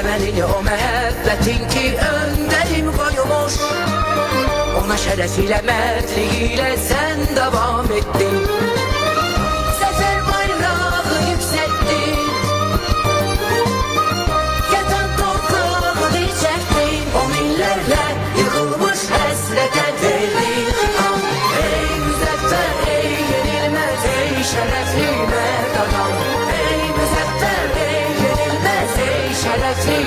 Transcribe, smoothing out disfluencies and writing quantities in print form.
temelini o məhəbbətin ki öndərim qoymuş. Ona şərəfiyle mərtliğiyle sen devam ettin. Zafer bayrağı yükselttin. Yatan toprağı diyecektin. O millerle yıkılmış həsrətə verdin xitam. Ey müzəffər, ey yenilməz, ey şərəfli mərd adam. Ey müzəffər, ey yenilməz, ey şərəfli